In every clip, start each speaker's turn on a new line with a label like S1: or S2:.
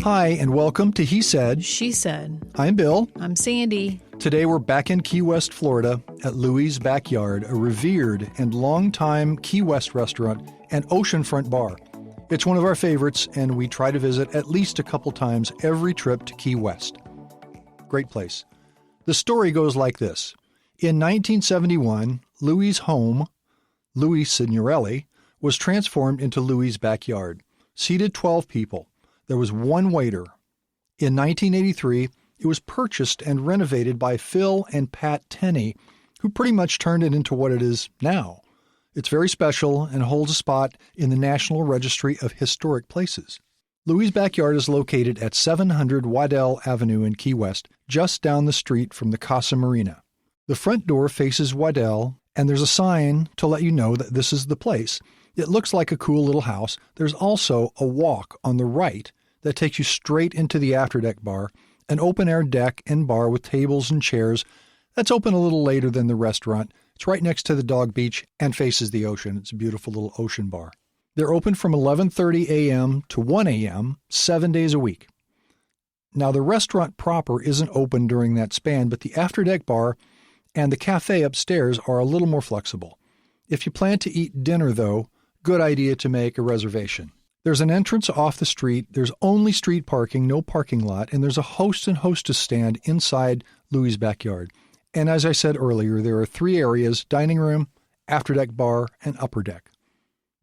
S1: Hi, and welcome to He Said,
S2: She Said.
S1: I'm Bill.
S2: I'm Sandy.
S1: Today we're back in Key West, Florida at Louie's Backyard, a revered and longtime Key West restaurant and oceanfront bar. It's one of our favorites, and we try to visit at least a couple times every trip to Key West. Great place. The story goes like this. In 1971, Louie's home, Louie Signorelli, was transformed into Louie's Backyard. Seated 12 people. There was one waiter. In 1983, it was purchased and renovated by Phil and Pat Tenney, who pretty much turned it into what it is now. It's very special and holds a spot in the National Registry of Historic Places. Louie's Backyard is located at 700 Waddell Avenue in Key West, just down the street from the Casa Marina. The front door faces Waddell, and there's a sign to let you know that this is the place. It looks like a cool little house. There's also a walk on the right that takes you straight into the afterdeck bar, an open-air deck and bar with tables and chairs. That's open a little later than the restaurant. It's right next to the dog beach and faces the ocean. It's a beautiful little ocean bar. They're open from 11:30 a.m. to 1 a.m., 7 days a week. Now, the restaurant proper isn't open during that span, but the afterdeck bar and the cafe upstairs are a little more flexible. If you plan to eat dinner, though, good idea to make a reservation. There's an entrance off the street, there's only street parking, no parking lot, and there's a host and hostess stand inside Louie's Backyard. And as I said earlier, there are 3 areas: dining room, afterdeck bar, and upper deck.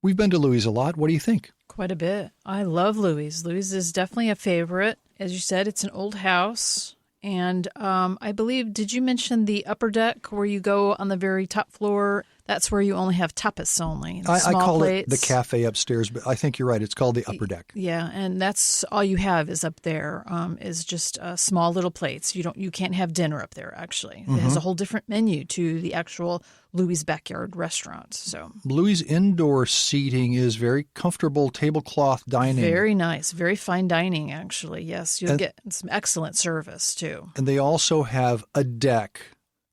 S1: We've been to Louie's a lot. What do you think?
S2: Quite a bit. I love Louie's. Louie's is definitely a favorite. As you said, it's an old house. And I believe, did you mention the upper deck where you go on the very top floor? That's where you only have tapas only.
S1: I call plates. It the cafe upstairs, but I think you're right. It's called the upper deck.
S2: Yeah, and that's all you have is up there, is just small little plates. You can't have dinner up there, actually. It has a whole different menu to the actual Louie's Backyard restaurant. So
S1: Louie's indoor seating is very comfortable tablecloth dining.
S2: Very nice. Very fine dining, actually. Yes, you'll get some excellent service, too.
S1: And they also have a deck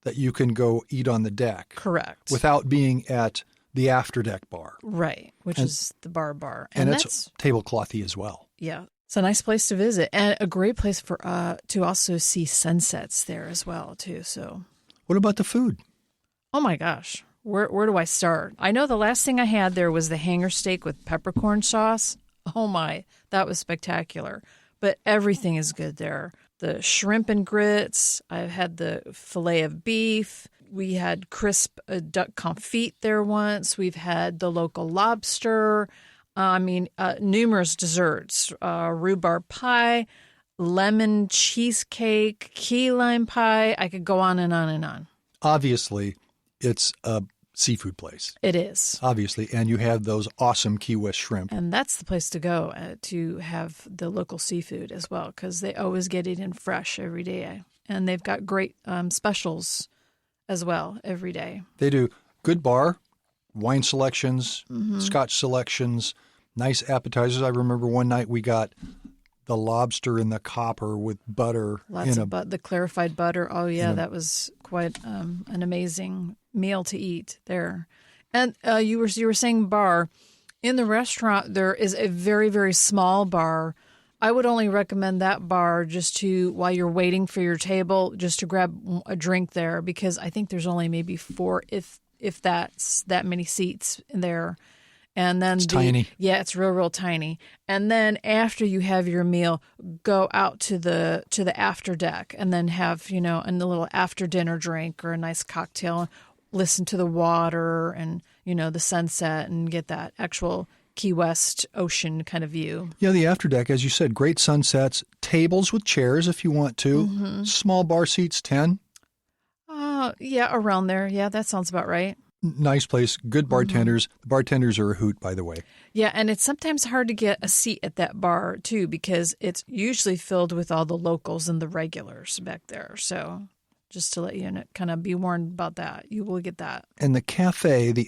S1: that you can go eat on the deck.
S2: Correct.
S1: Without being at the afterdeck bar.
S2: Right, which is the bar.
S1: And it's tableclothy as well.
S2: Yeah. It's a nice place to visit and a great place for to also see sunsets there as well, too. So,
S1: what about the food?
S2: Oh, my gosh. Where do I start? I know the last thing I had there was the hanger steak with peppercorn sauce. Oh, my. That was spectacular. But everything is good there. The shrimp and grits. I've had the filet of beef. We had crisp duck confit there once. We've had the local lobster. Numerous desserts. Rhubarb pie, lemon cheesecake, key lime pie. I could go on and on and on.
S1: Obviously, it's a seafood place.
S2: It is.
S1: Obviously, and you have those awesome Key West shrimp.
S2: And that's the place to go to have the local seafood as well, because they always get it in fresh every day. And they've got great specials as well every day.
S1: They do. Good bar, wine selections, scotch selections, nice appetizers. I remember one night we got the lobster in the copper with butter.
S2: The clarified butter. Oh, yeah, that was quite an amazing meal to eat there. And you were saying bar. In the restaurant, there is a very, very small bar. I would only recommend that bar just while you're waiting for your table, just to grab a drink there, because I think there's only maybe 4, if that's that many seats in there. And then
S1: it's tiny.
S2: Yeah, it's real tiny. And then after you have your meal, go out to the after deck and then have, a little after dinner drink or a nice cocktail, listen to the water and, the sunset and get that actual Key West ocean kind of view.
S1: Yeah, the after deck, as you said, great sunsets, tables with chairs if you want to, small bar seats, 10.
S2: Yeah, around there. Yeah, that sounds about right.
S1: Nice place, good bartenders. The bartenders are a hoot, by the way.
S2: Yeah, and it's sometimes hard to get a seat at that bar, too, because it's usually filled with all the locals and the regulars back there. So just to let you kind of be warned about that. You will get that.
S1: And the cafe, the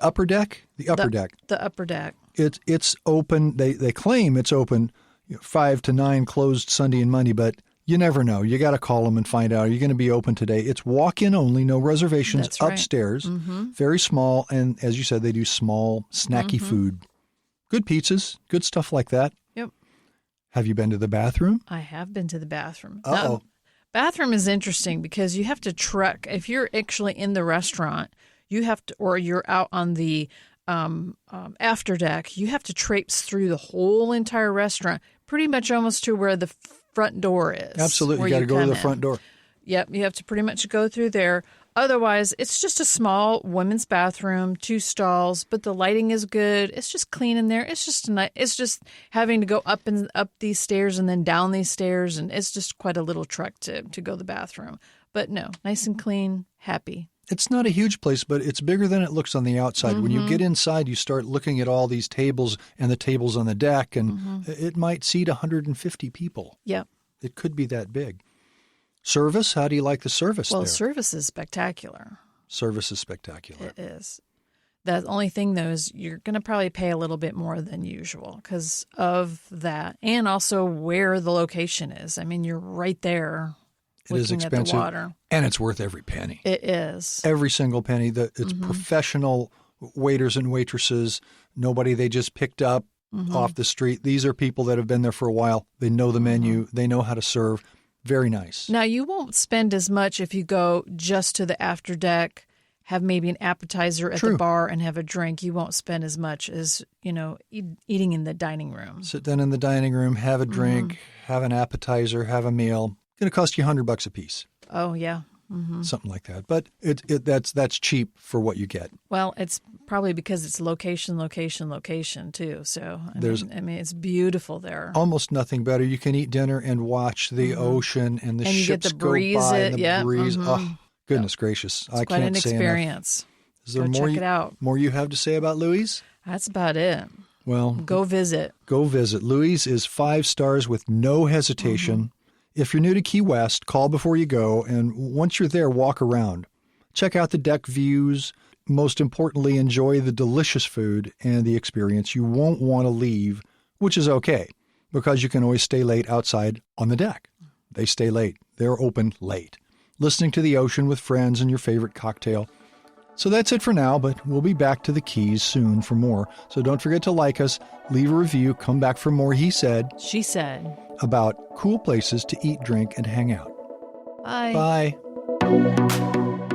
S1: upper deck? The upper deck.
S2: The upper deck.
S1: It's open. They claim it's open 5 to 9, closed Sunday and Monday, but you never know. You got to call them and find out. Are you going to be open today? It's walk-in only, no reservations.
S2: That's right.
S1: Upstairs. Very small. And as you said, they do small, snacky food. Good pizzas, good stuff like that.
S2: Yep.
S1: Have you been to the bathroom?
S2: I have been to the bathroom.
S1: Uh-oh.
S2: Bathroom is interesting because you have to trek. If you're actually in the restaurant, you have to, or you're out on the after deck, you have to traipse through the whole entire restaurant, pretty much almost to where the front door is.
S1: Absolutely. You got to go to the front door.
S2: Yep. You have to pretty much go through there. Otherwise, it's just a small women's bathroom, 2 stalls, but the lighting is good. It's just clean in there. It's just having to go up these stairs and then down these stairs, and it's just quite a little trek to go to the bathroom. But no, nice and clean, happy.
S1: It's not a huge place, but it's bigger than it looks on the outside. When you get inside, you start looking at all these tables and the tables on the deck, and it might seat 150 people.
S2: Yep.
S1: It could be that big. Service? How do you like the service there?
S2: Well, service is spectacular.
S1: Service is spectacular.
S2: It is. The only thing, though, is you're going to probably pay a little bit more than usual because of that, and also where the location is. I mean, you're right there.
S1: It is expensive,
S2: at the water.
S1: And it's worth every penny.
S2: It is.
S1: Every single penny. It's professional waiters and waitresses. Nobody they just picked up off the street. These are people that have been there for a while. They know the menu. They know how to serve. Very nice.
S2: Now, you won't spend as much if you go just to the after deck, have maybe an appetizer at the bar, and have a drink. You won't spend as much as, eating in the dining room. Sit
S1: down in the dining room, have a drink, have an appetizer, have a meal. Going to cost you $100 a piece.
S2: Oh, yeah.
S1: Something like that. But that's cheap for what you get.
S2: Well, it's probably because it's location, too. So, I mean, it's beautiful there.
S1: Almost nothing better. You can eat dinner and watch the ocean and the ships go by and the breeze. Oh, goodness gracious.
S2: It's quite an experience.
S1: Is there
S2: check it out.
S1: More you have to say about Louie's?
S2: That's about it.
S1: Well,
S2: go visit.
S1: Louie's is 5 stars with no hesitation. If you're new to Key West, call before you go, and once you're there, walk around. Check out the deck views. Most importantly, enjoy the delicious food and the experience. You won't want to leave, which is okay, because you can always stay late outside on the deck. They stay late. They're open late. Listening to the ocean with friends and your favorite cocktail. So that's it for now, but we'll be back to the Keys soon for more. So don't forget to like us, leave a review, come back for more He Said,
S2: She Said
S1: about cool places to eat, drink, and hang out.
S2: Bye.
S1: Bye.